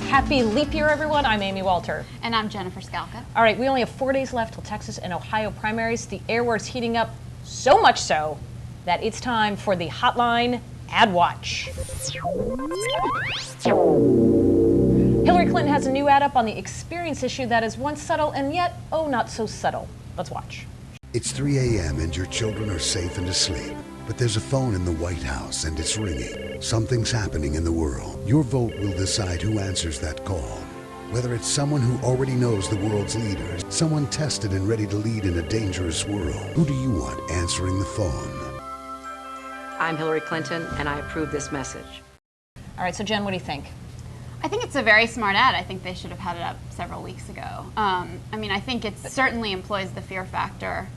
Happy leap year, everyone. I'm Amy Walter. And I'm Jennifer Scalca. All right, we only have 4 days left till Texas and Ohio primaries. The air war is heating up so much so that it's time for the Hotline Ad Watch. Hillary Clinton has a new ad up on the experience issue that is once subtle and yet, oh, not so subtle. Let's watch. It's 3 a.m. and your children are safe and asleep. But there's a phone in the White House and it's ringing. Something's happening in the world. Your vote will decide who answers that call. Whether it's someone who already knows the world's leaders, someone tested and ready to lead in a dangerous world. Who do you want answering the phone? I'm Hillary Clinton and I approve this message. All right, so Jen, what do you think? I think it's a very smart ad. I think they should have had it up several weeks ago. I mean, I think it certainly employs the fear factor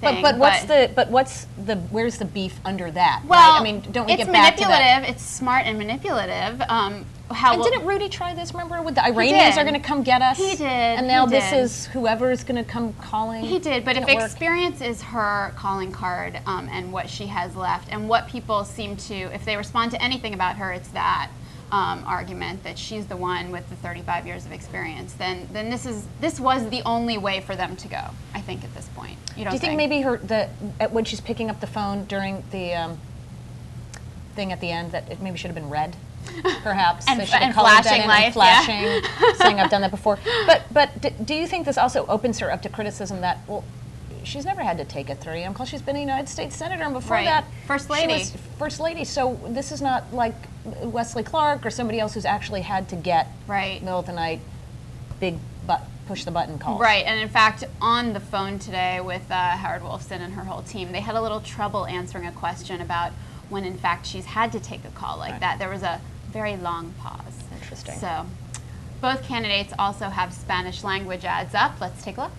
thing. But where's the beef under that? Well, right? I mean, don't we get back to that? It's manipulative. It's smart and manipulative. And didn't Rudy try this? Remember, with the Iranians are going to come get us? He did. And now this is whoever is going to come calling. He did. But if experience is her calling card and what she has left, and what people seem to, if they respond to anything about her, it's that argument that she's the one with the 35 years of experience. Then this was the only way for them to go. I think at this point. Do you think maybe when she's picking up the phone during the thing at the end that it maybe should have been red? Perhaps and flashing lights, flashing, saying I've done that before. But do you think this also opens her up to criticism that, well, she's never had to take a 3 a.m. call. She's been a United States senator, and before that, First Lady. She was First Lady. So this is not like Wesley Clark or somebody else who's actually had to get middle of the night, big push the button calls. Right, and in fact, on the phone today with Howard Wolfson and her whole team, they had a little trouble answering a question about when in fact she's had to take a call like that. There was a very long pause. Interesting. So both candidates also have Spanish language ads up. Let's take a look.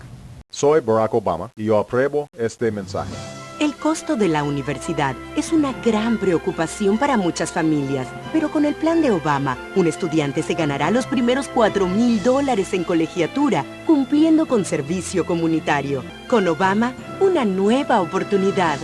Soy Barack Obama y yo apruebo este mensaje. El costo de la universidad es una gran preocupación para muchas familias, pero con el plan de Obama, un estudiante se ganará los primeros $4,000 en colegiatura, cumpliendo con servicio comunitario. Con Obama, una nueva oportunidad.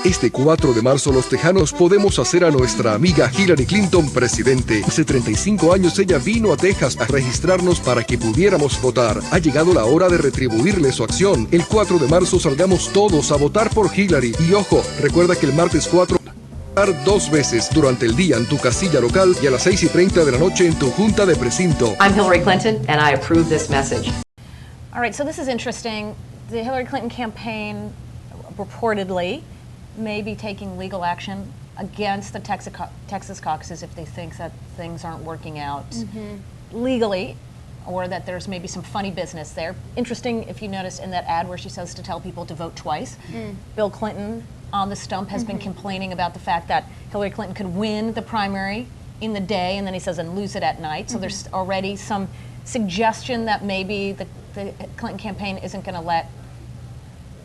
Este 4 de marzo los tejanos podemos hacer a nuestra amiga Hillary Clinton presidente. Hace 35 años ella vino a Texas a registrarnos para que pudiéramos votar. Ha llegado la hora de retribuirle su acción. El 4 de marzo salgamos todos a votar por Hillary. Y ojo, recuerda que el martes 4 votar 2 veces durante el día en tu casilla local y a las 6:30 de la noche en tu junta de precinto. I'm Hillary Clinton and I approve this message. All right, so this is interesting. The Hillary Clinton campaign reportedly may be taking legal action against the Texas caucuses if they think that things aren't working out legally, or that there's maybe some funny business there. Interesting, if you notice in that ad where she says to tell people to vote twice. Bill Clinton on the stump has been complaining about the fact that Hillary Clinton could win the primary in the day and then he says and lose it at night. So there's already some suggestion that maybe the Clinton campaign isn't going to let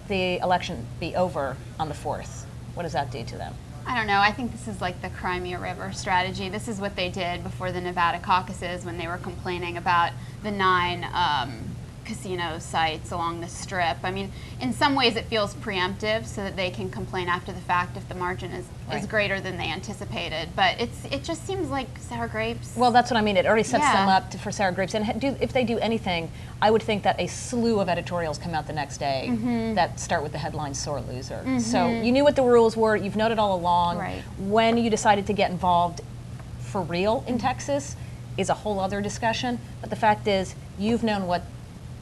the election be over on the 4th. What does that do to them? I don't know. I think this is like the Crimea River strategy. This is what they did before the Nevada caucuses when they were complaining about the 9 casino sites along the Strip. I mean, in some ways it feels preemptive so that they can complain after the fact if the margin is greater than they anticipated. But it just seems like sour grapes. Well, that's what I mean. It already sets them up for sour grapes. And if they do anything, I would think that a slew of editorials come out the next day that start with the headline "Sore Loser." So you knew what the rules were. You've known it all along. Right. When you decided to get involved for real in Texas is a whole other discussion. But the fact is, you've known what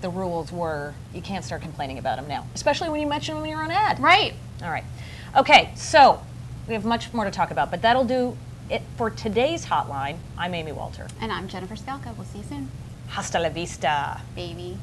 the rules were. You can't start complaining about them now, especially when you mention them in your own ad. Right. All right. Okay, so we have much more to talk about, but that'll do it for today's Hotline. I'm Amy Walter. And I'm Jennifer Scalca. We'll see you soon. Hasta la vista. Baby.